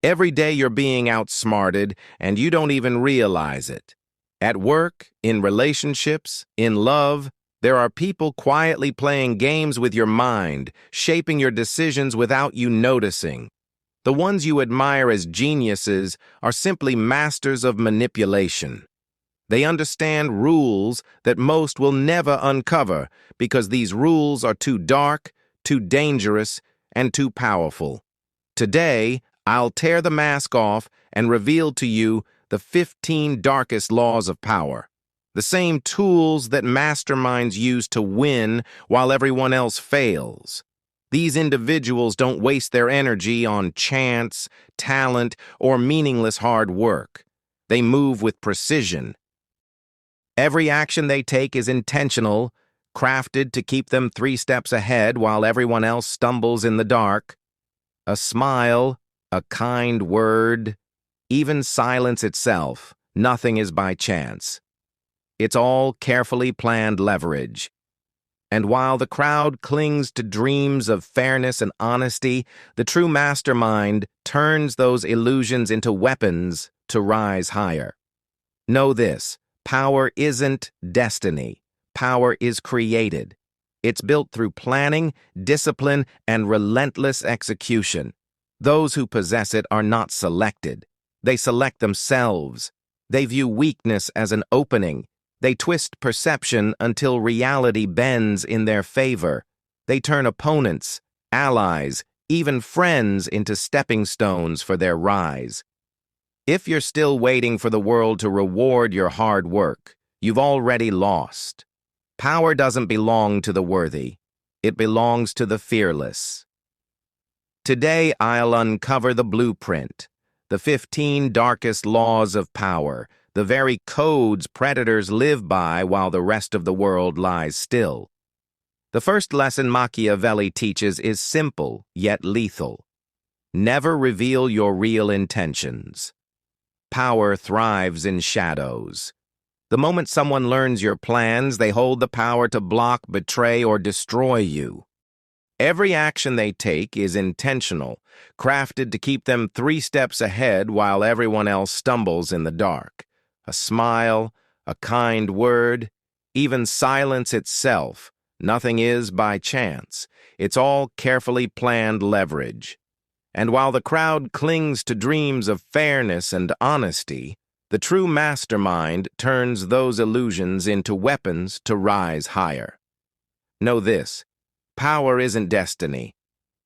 Every day you're being outsmarted, and you don't even realize it. At work, in relationships, in love, there are people quietly playing games with your mind, shaping your decisions without you noticing. The ones you admire as geniuses are simply masters of manipulation. They understand rules that most will never uncover because these rules are too dark, too dangerous, and too powerful. Today, I'll tear the mask off and reveal to you the 15 darkest laws of power. The same tools that masterminds use to win while everyone else fails. These individuals don't waste their energy on chance, talent, or meaningless hard work. They move with precision. Every action they take is intentional, crafted to keep them 3 steps ahead while everyone else stumbles in the dark. A smile, a kind word, even silence itself, nothing is by chance. It's all carefully planned leverage. And while the crowd clings to dreams of fairness and honesty, the true mastermind turns those illusions into weapons to rise higher. Know this, power isn't destiny. Power is created. It's built through planning, discipline, and relentless execution. Those who possess it are not selected. They select themselves. They view weakness as an opening. They twist perception until reality bends in their favor. They turn opponents, allies, even friends into stepping stones for their rise. If you're still waiting for the world to reward your hard work, you've already lost. Power doesn't belong to the worthy. It belongs to the fearless. Today, I'll uncover the blueprint, the 15 darkest laws of power, the very codes predators live by while the rest of the world lies still. The first lesson Machiavelli teaches is simple, yet lethal. Never reveal your real intentions. Power thrives in shadows. The moment someone learns your plans, they hold the power to block, betray, or destroy you. Every action they take is intentional, crafted to keep them 3 steps ahead while everyone else stumbles in the dark. A smile, a kind word, even silence itself, nothing is by chance. It's all carefully planned leverage. And while the crowd clings to dreams of fairness and honesty, the true mastermind turns those illusions into weapons to rise higher. Know this, power isn't destiny.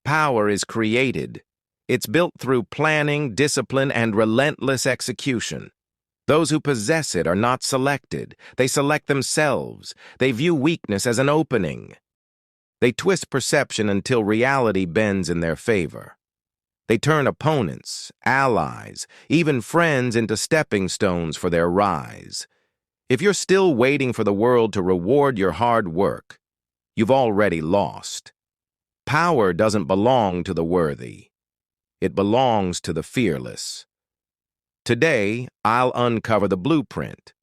Power is created. It's built through planning, discipline, and relentless execution. Those who possess it are not selected. They select themselves. They view weakness as an opening. They twist perception until reality bends in their favor. They turn opponents, allies, even friends into stepping stones for their rise. If you're still waiting for the world to reward your hard work, you've already lost. Power doesn't belong to the worthy. It belongs to the fearless. Today, I'll uncover the blueprint,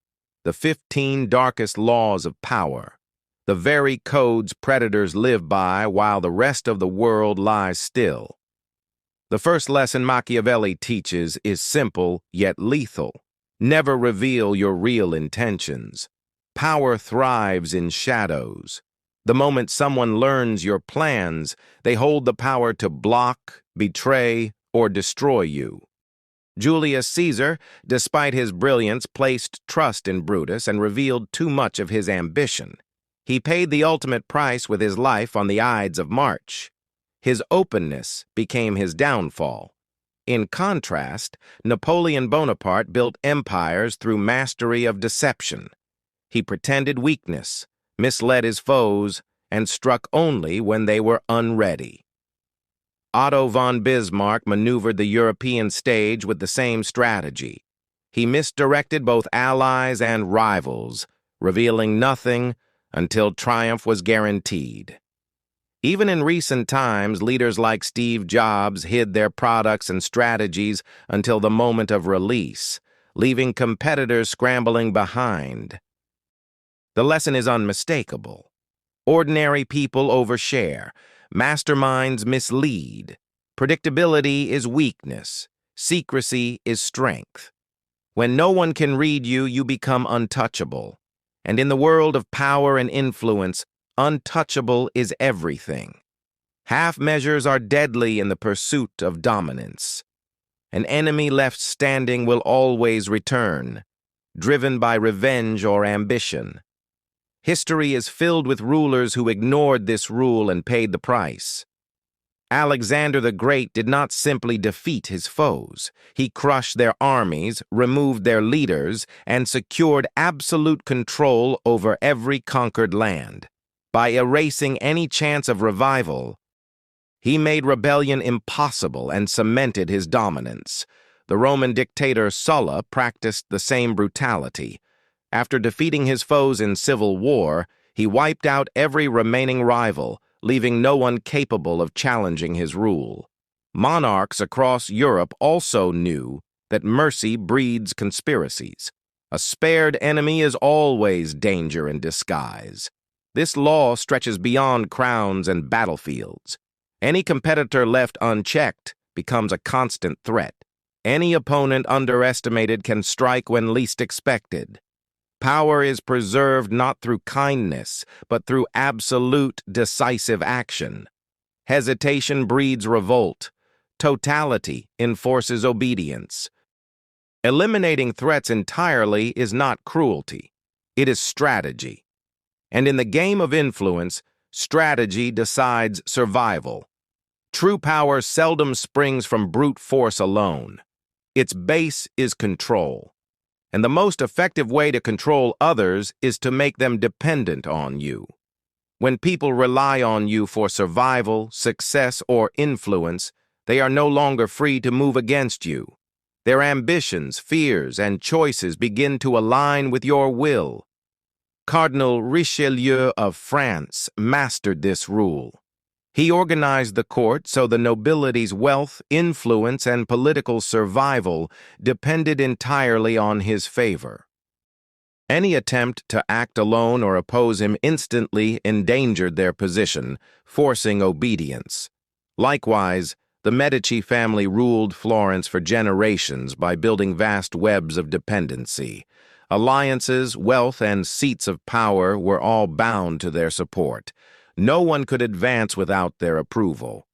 the 15 darkest laws of power, the very codes predators live by while the rest of the world lies still. The first lesson Machiavelli teaches is simple yet lethal. Never reveal your real intentions. Power thrives in shadows. The moment someone learns your plans, they hold the power to block, betray, or destroy you. Julius Caesar, despite his brilliance, placed trust in Brutus and revealed too much of his ambition. He paid the ultimate price with his life on the Ides of March. His openness became his downfall. In contrast, Napoleon Bonaparte built empires through mastery of deception. He pretended weakness, misled his foes, and struck only when they were unready. Otto von Bismarck maneuvered the European stage with the same strategy. He misdirected both allies and rivals, revealing nothing until triumph was guaranteed. Even in recent times, leaders like Steve Jobs hid their products and strategies until the moment of release, leaving competitors scrambling behind. The lesson is unmistakable. Ordinary people overshare. Masterminds mislead. Predictability is weakness. Secrecy is strength. When no one can read you, you become untouchable. And in the world of power and influence, untouchable is everything. Half measures are deadly in the pursuit of dominance. An enemy left standing will always return, driven by revenge or ambition. History is filled with rulers who ignored this rule and paid the price. Alexander the Great did not simply defeat his foes. He crushed their armies, removed their leaders, and secured absolute control over every conquered land. By erasing any chance of revival, he made rebellion impossible and cemented his dominance. The Roman dictator Sulla practiced the same brutality. After defeating his foes in civil war, he wiped out every remaining rival, leaving no one capable of challenging his rule. Monarchs across Europe also knew that mercy breeds conspiracies. A spared enemy is always danger in disguise. This law stretches beyond crowns and battlefields. Any competitor left unchecked becomes a constant threat. Any opponent underestimated can strike when least expected. Power is preserved not through kindness, but through absolute, decisive action. Hesitation breeds revolt. Totality enforces obedience. Eliminating threats entirely is not cruelty. It is strategy. And in the game of influence, strategy decides survival. True power seldom springs from brute force alone. Its base is control. And the most effective way to control others is to make them dependent on you. When people rely on you for survival, success, or influence, they are no longer free to move against you. Their ambitions, fears, and choices begin to align with your will. Cardinal Richelieu of France mastered this rule. He organized the court so the nobility's wealth, influence, and political survival depended entirely on his favor. Any attempt to act alone or oppose him instantly endangered their position, forcing obedience. Likewise, the Medici family ruled Florence for generations by building vast webs of dependency. Alliances, wealth, and seats of power were all bound to their support. No one could advance without their approval.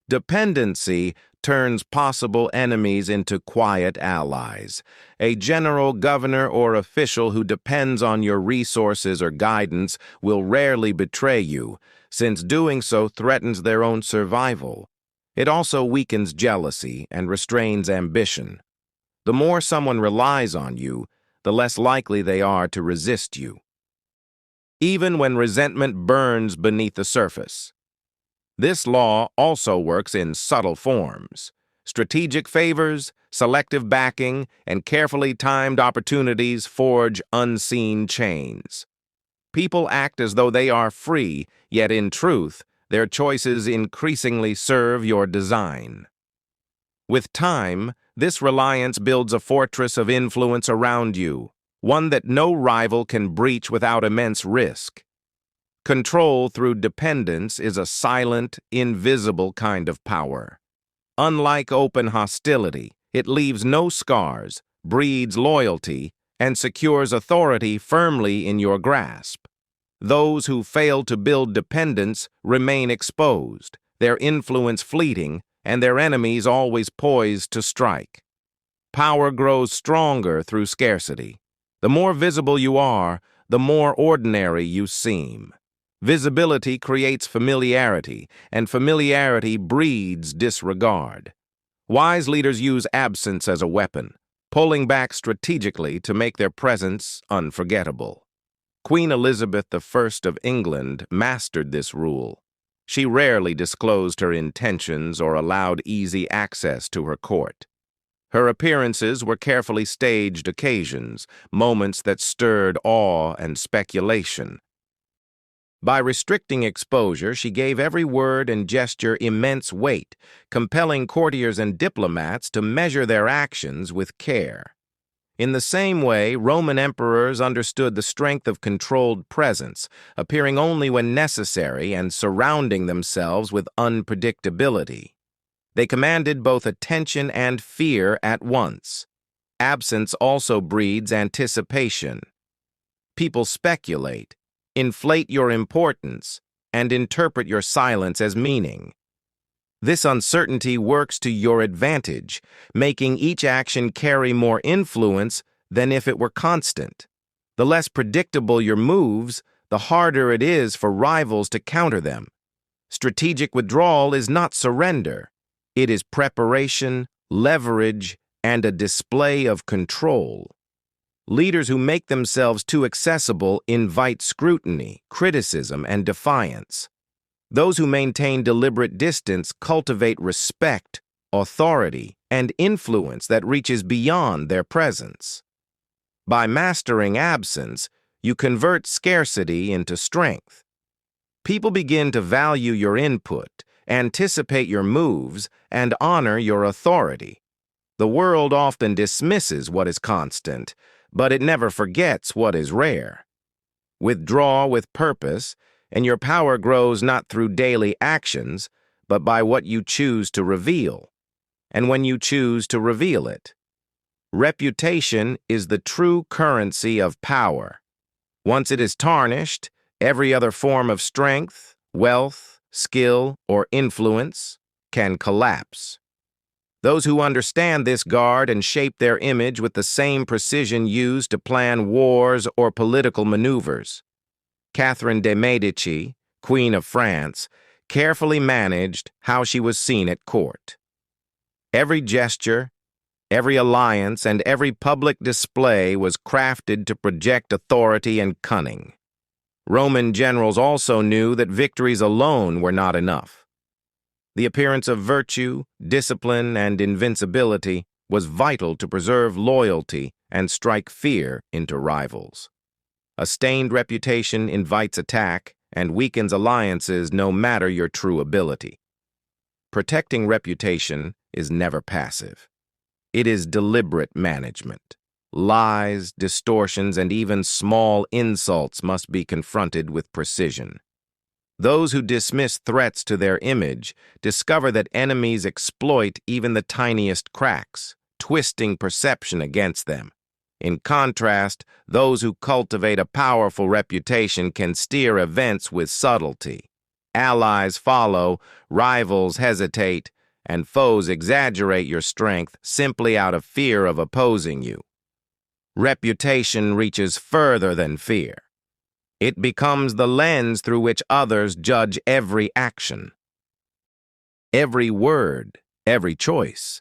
Dependency turns possible enemies into quiet allies. A general, governor, or official who depends on your resources or guidance will rarely betray you, since doing so threatens their own survival. It also weakens jealousy and restrains ambition. The more someone relies on you, the less likely they are to resist you, even when resentment burns beneath the surface. This law also works in subtle forms. Strategic favors, selective backing, and carefully timed opportunities forge unseen chains. People act as though they are free, yet in truth, their choices increasingly serve your design. With time, this reliance builds a fortress of influence around you, one that no rival can breach without immense risk. Control through dependence is a silent, invisible kind of power. Unlike open hostility, it leaves no scars, breeds loyalty, and secures authority firmly in your grasp. Those who fail to build dependence remain exposed, their influence fleeting, and their enemies always poised to strike. Power grows stronger through scarcity. The more visible you are, the more ordinary you seem. Visibility creates familiarity, and familiarity breeds disregard. Wise leaders use absence as a weapon, pulling back strategically to make their presence unforgettable. Queen Elizabeth I of England mastered this rule. She rarely disclosed her intentions or allowed easy access to her court. Her appearances were carefully staged occasions, moments that stirred awe and speculation. By restricting exposure, she gave every word and gesture immense weight, compelling courtiers and diplomats to measure their actions with care. In the same way, Roman emperors understood the strength of controlled presence, appearing only when necessary and surrounding themselves with unpredictability. They commanded both attention and fear at once. Absence also breeds anticipation. People speculate, inflate your importance, and interpret your silence as meaning. This uncertainty works to your advantage, making each action carry more influence than if it were constant. The less predictable your moves, the harder it is for rivals to counter them. Strategic withdrawal is not surrender. It is preparation, leverage, and a display of control. Leaders who make themselves too accessible invite scrutiny, criticism, and defiance. Those who maintain deliberate distance cultivate respect, authority, and influence that reaches beyond their presence. By mastering absence, you convert scarcity into strength. People begin to value your input, anticipate your moves, and honor your authority. The world often dismisses what is constant, but it never forgets what is rare. Withdraw with purpose, and your power grows not through daily actions, but by what you choose to reveal, and when you choose to reveal it. Reputation is the true currency of power. Once it is tarnished, every other form of strength, wealth, skill, or influence can collapse. Those who understand this guard and shape their image with the same precision used to plan wars or political maneuvers. Catherine de' Medici, Queen of France, carefully managed how she was seen at court. Every gesture, every alliance, and every public display was crafted to project authority and cunning. Roman generals also knew that victories alone were not enough. The appearance of virtue, discipline, and invincibility was vital to preserve loyalty and strike fear into rivals. A stained reputation invites attack and weakens alliances no matter your true ability. Protecting reputation is never passive. It is deliberate management. Lies, distortions, and even small insults must be confronted with precision. Those who dismiss threats to their image discover that enemies exploit even the tiniest cracks, twisting perception against them. In contrast, those who cultivate a powerful reputation can steer events with subtlety. Allies follow, rivals hesitate, and foes exaggerate your strength simply out of fear of opposing you. Reputation reaches further than fear. It becomes the lens through which others judge every action, every word, every choice.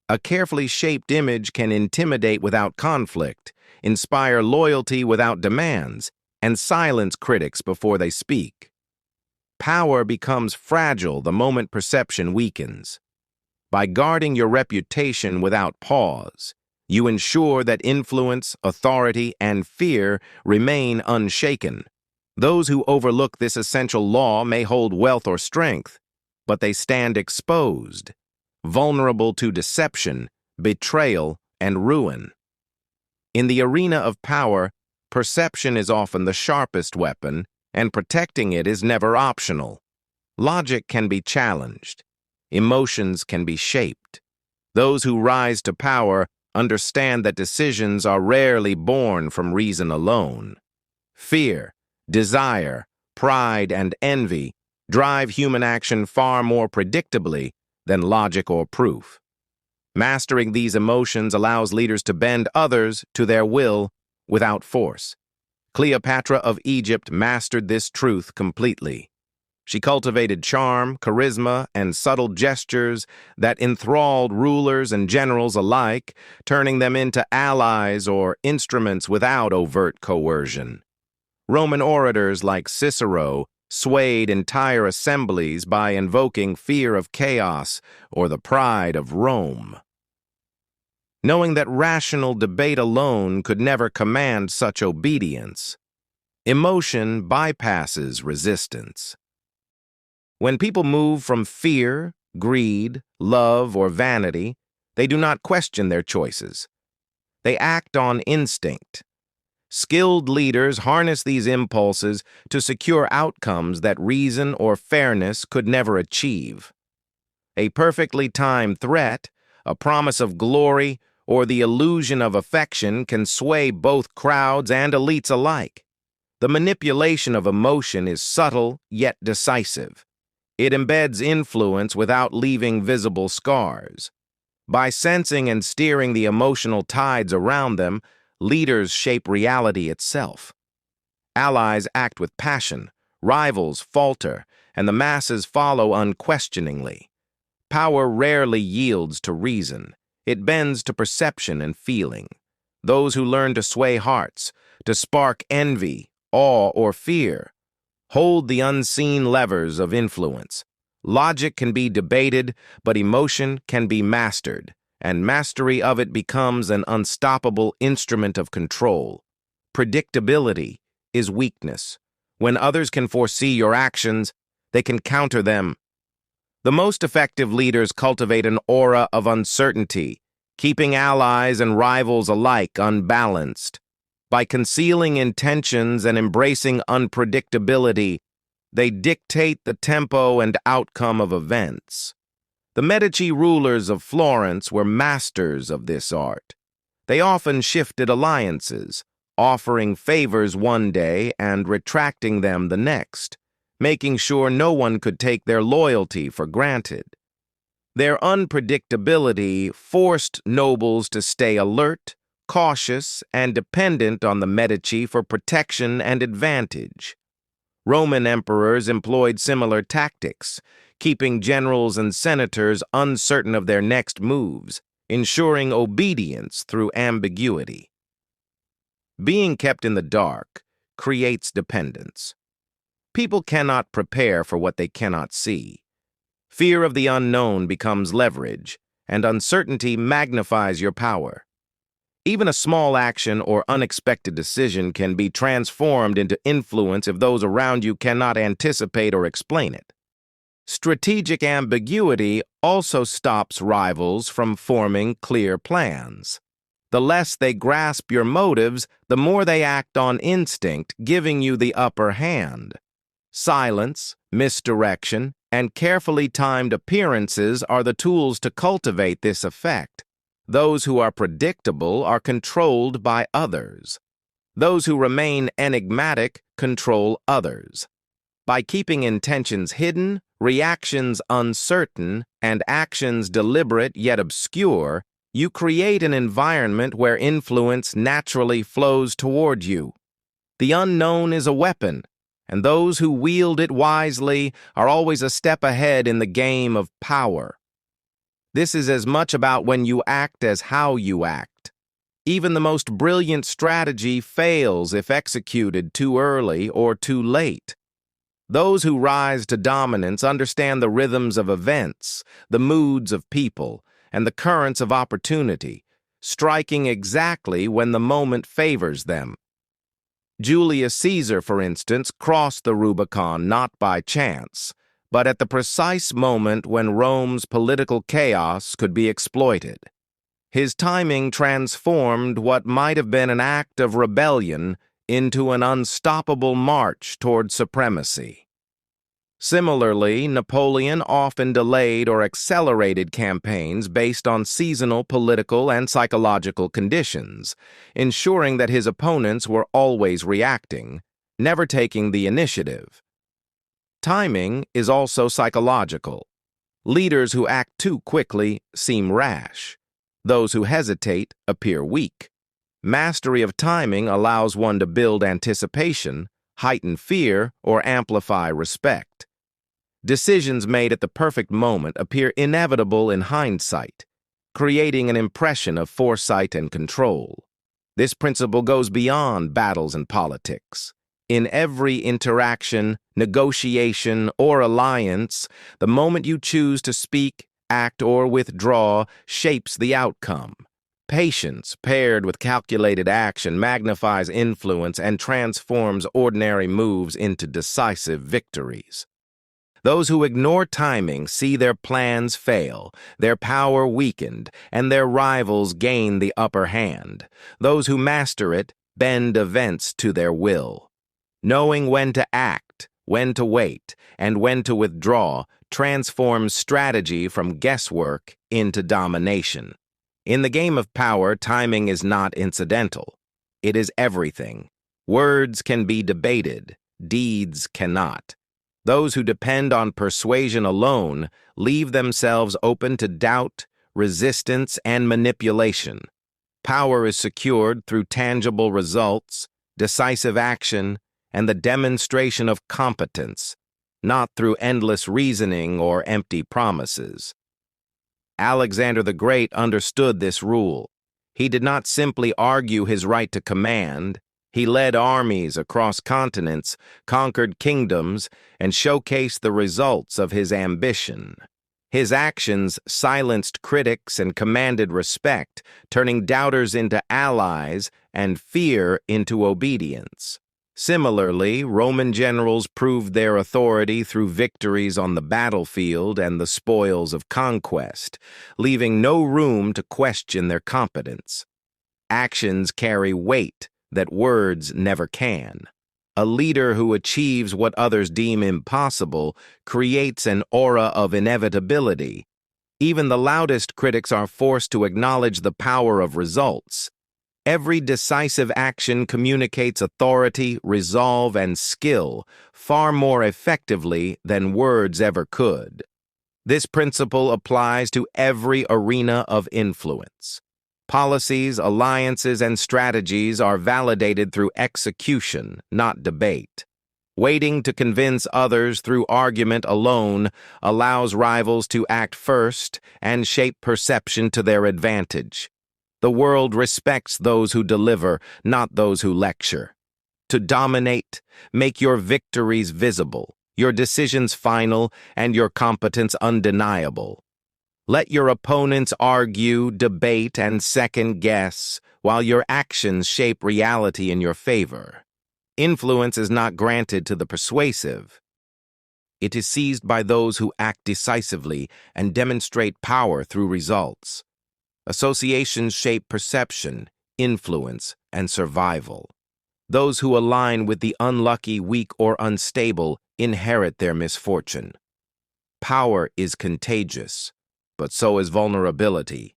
A carefully shaped image can intimidate without conflict, inspire loyalty without demands, and silence critics before they speak. Power becomes fragile the moment perception weakens. By guarding your reputation without pause, you ensure that influence, authority, and fear remain unshaken. Those who overlook this essential law may hold wealth or strength, but they stand exposed, vulnerable to deception, betrayal, and ruin. In the arena of power, perception is often the sharpest weapon, and protecting it is never optional. Logic can be challenged. Emotions can be shaped. Those who rise to power understand that decisions are rarely born from reason alone. Fear, desire, pride, and envy drive human action far more predictably than logic or proof. Mastering these emotions allows leaders to bend others to their will without force. Cleopatra of Egypt mastered this truth completely. She cultivated charm, charisma, and subtle gestures that enthralled rulers and generals alike, turning them into allies or instruments without overt coercion. Roman orators like Cicero swayed entire assemblies by invoking fear of chaos or the pride of Rome. Knowing that rational debate alone could never command such obedience, emotion bypasses resistance. When people move from fear, greed, love, or vanity, they do not question their choices. They act on instinct. Skilled leaders harness these impulses to secure outcomes that reason or fairness could never achieve. A perfectly timed threat, a promise of glory, or the illusion of affection can sway both crowds and elites alike. The manipulation of emotion is subtle yet decisive. It embeds influence without leaving visible scars. By sensing and steering the emotional tides around them, leaders shape reality itself. Allies act with passion, rivals falter, and the masses follow unquestioningly. Power rarely yields to reason. It bends to perception and feeling. Those who learn to sway hearts, to spark envy, awe, or fear, hold the unseen levers of influence. Logic can be debated, but emotion can be mastered, and mastery of it becomes an unstoppable instrument of control. Predictability is weakness. When others can foresee your actions, they can counter them. The most effective leaders cultivate an aura of uncertainty, keeping allies and rivals alike unbalanced. By concealing intentions and embracing unpredictability, they dictate the tempo and outcome of events. The Medici rulers of Florence were masters of this art. They often shifted alliances, offering favors one day and retracting them the next, making sure no one could take their loyalty for granted. Their unpredictability forced nobles to stay alert, cautious, and dependent on the Medici for protection and advantage. Roman emperors employed similar tactics, keeping generals and senators uncertain of their next moves, ensuring obedience through ambiguity. Being kept in the dark creates dependence. People cannot prepare for what they cannot see. Fear of the unknown becomes leverage, and uncertainty magnifies your power. Even a small action or unexpected decision can be transformed into influence if those around you cannot anticipate or explain it. Strategic ambiguity also stops rivals from forming clear plans. The less they grasp your motives, the more they act on instinct, giving you the upper hand. Silence, misdirection, and carefully timed appearances are the tools to cultivate this effect. Those who are predictable are controlled by others. Those who remain enigmatic control others. By keeping intentions hidden, reactions uncertain, and actions deliberate yet obscure, you create an environment where influence naturally flows toward you. The unknown is a weapon, and those who wield it wisely are always a step ahead in the game of power. This is as much about when you act as how you act. Even the most brilliant strategy fails if executed too early or too late. Those who rise to dominance understand the rhythms of events, the moods of people, and the currents of opportunity, striking exactly when the moment favors them. Julius Caesar, for instance, crossed the Rubicon not by chance, but at the precise moment when Rome's political chaos could be exploited. His timing transformed what might have been an act of rebellion into an unstoppable march toward supremacy. Similarly, Napoleon often delayed or accelerated campaigns based on seasonal political and psychological conditions, ensuring that his opponents were always reacting, never taking the initiative. Timing is also psychological. Leaders who act too quickly seem rash. Those who hesitate appear weak. Mastery of timing allows one to build anticipation, heighten fear, or amplify respect. Decisions made at the perfect moment appear inevitable in hindsight, creating an impression of foresight and control. This principle goes beyond battles and politics. In every interaction, negotiation, or alliance, the moment you choose to speak, act, or withdraw shapes the outcome. Patience, paired with calculated action, magnifies influence and transforms ordinary moves into decisive victories. Those who ignore timing see their plans fail, their power weakened, and their rivals gain the upper hand. Those who master it bend events to their will. Knowing when to act, when to wait, and when to withdraw transforms strategy from guesswork into domination. In the game of power, timing is not incidental. It is everything. Words can be debated, deeds cannot. Those who depend on persuasion alone leave themselves open to doubt, resistance, and manipulation. Power is secured through tangible results, decisive action, and the demonstration of competence, not through endless reasoning or empty promises. Alexander the Great understood this rule. He did not simply argue his right to command. He led armies across continents, conquered kingdoms, and showcased the results of his ambition. His actions silenced critics and commanded respect, turning doubters into allies and fear into obedience. Similarly, Roman generals proved their authority through victories on the battlefield and the spoils of conquest, leaving no room to question their competence. Actions carry weight that words never can. A leader who achieves what others deem impossible creates an aura of inevitability. Even the loudest critics are forced to acknowledge the power of results. Every decisive action communicates authority, resolve, and skill far more effectively than words ever could. This principle applies to every arena of influence. Policies, alliances, and strategies are validated through execution, not debate. Waiting to convince others through argument alone allows rivals to act first and shape perception to their advantage. The world respects those who deliver, not those who lecture. To dominate, make your victories visible, your decisions final, and your competence undeniable. Let your opponents argue, debate, and second-guess, while your actions shape reality in your favor. Influence is not granted to the persuasive. It is seized by those who act decisively and demonstrate power through results. Associations shape perception, influence, and survival. Those who align with the unlucky, weak, or unstable inherit their misfortune. Power is contagious, but so is vulnerability.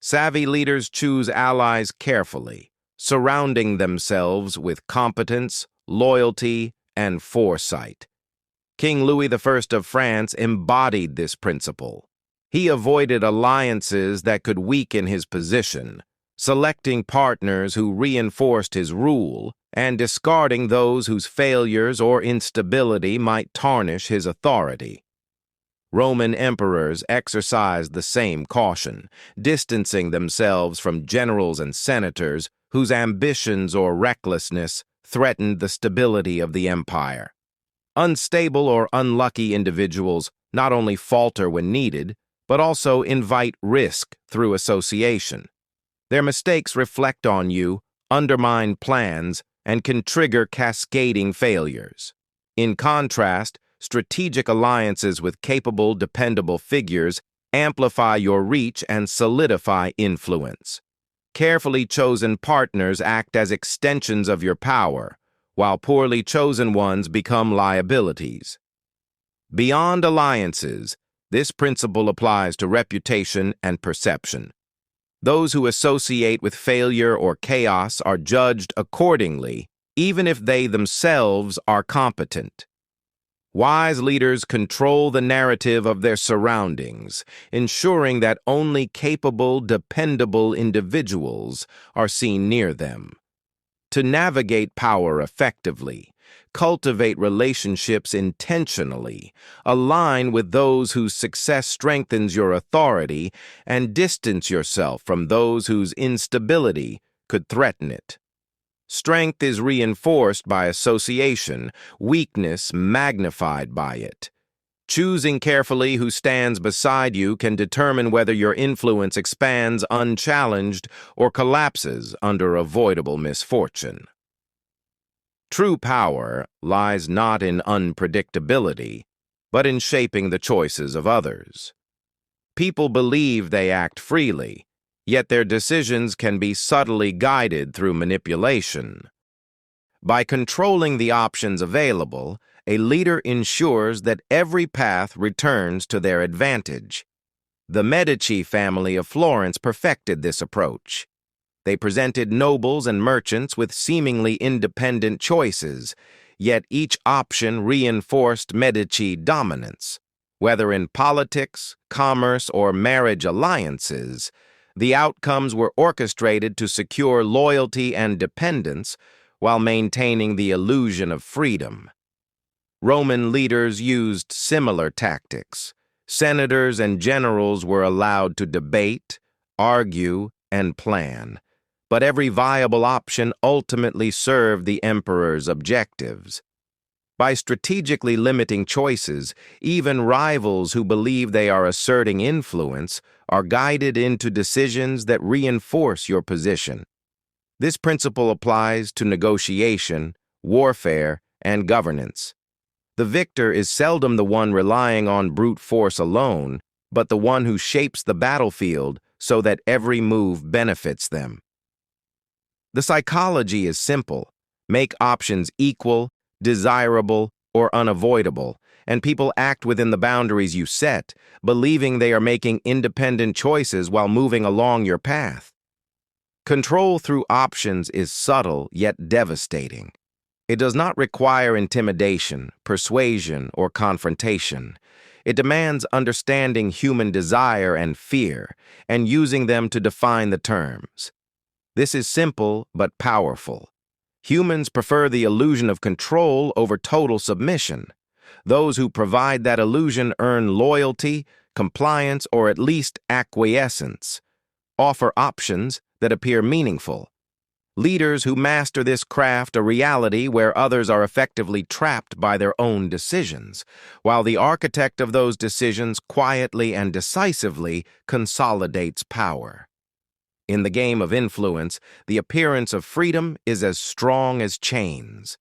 Savvy leaders choose allies carefully, surrounding themselves with competence, loyalty, and foresight. King Louis I of France embodied this principle. He avoided alliances that could weaken his position, selecting partners who reinforced his rule, and discarding those whose failures or instability might tarnish his authority. Roman emperors exercised the same caution, distancing themselves from generals and senators whose ambitions or recklessness threatened the stability of the empire. Unstable or unlucky individuals not only falter when needed, but also invite risk through association. Their mistakes reflect on you, undermine plans, and can trigger cascading failures. In contrast, strategic alliances with capable, dependable figures amplify your reach and solidify influence. Carefully chosen partners act as extensions of your power, while poorly chosen ones become liabilities. Beyond alliances, this principle applies to reputation and perception. Those who associate with failure or chaos are judged accordingly, even if they themselves are competent. Wise leaders control the narrative of their surroundings, ensuring that only capable, dependable individuals are seen near them. To navigate power effectively, cultivate relationships intentionally, align with those whose success strengthens your authority, and distance yourself from those whose instability could threaten it. Strength is reinforced by association, weakness magnified by it. Choosing carefully who stands beside you can determine whether your influence expands unchallenged or collapses under avoidable misfortune. True power lies not in unpredictability, but in shaping the choices of others. People believe they act freely, yet their decisions can be subtly guided through manipulation. By controlling the options available, a leader ensures that every path returns to their advantage. The Medici family of Florence perfected this approach. They presented nobles and merchants with seemingly independent choices, yet each option reinforced Medici dominance. Whether in politics, commerce, or marriage alliances, the outcomes were orchestrated to secure loyalty and dependence while maintaining the illusion of freedom. Roman leaders used similar tactics. Senators and generals were allowed to debate, argue, and plan, but every viable option ultimately served the emperor's objectives. By strategically limiting choices, even rivals who believe they are asserting influence are guided into decisions that reinforce your position. This principle applies to negotiation, warfare, and governance. The victor is seldom the one relying on brute force alone, but the one who shapes the battlefield so that every move benefits them. The psychology is simple. Make options equal, desirable, or unavoidable, and people act within the boundaries you set, believing they are making independent choices while moving along your path. Control through options is subtle yet devastating. It does not require intimidation, persuasion, or confrontation. It demands understanding human desire and fear, and using them to define the terms. This is simple but powerful. Humans prefer the illusion of control over total submission. Those who provide that illusion earn loyalty, compliance, or at least acquiescence. Offer options that appear meaningful. Leaders who master this craft a reality where others are effectively trapped by their own decisions, while the architect of those decisions quietly and decisively consolidates power. In the game of influence, the appearance of freedom is as strong as chains.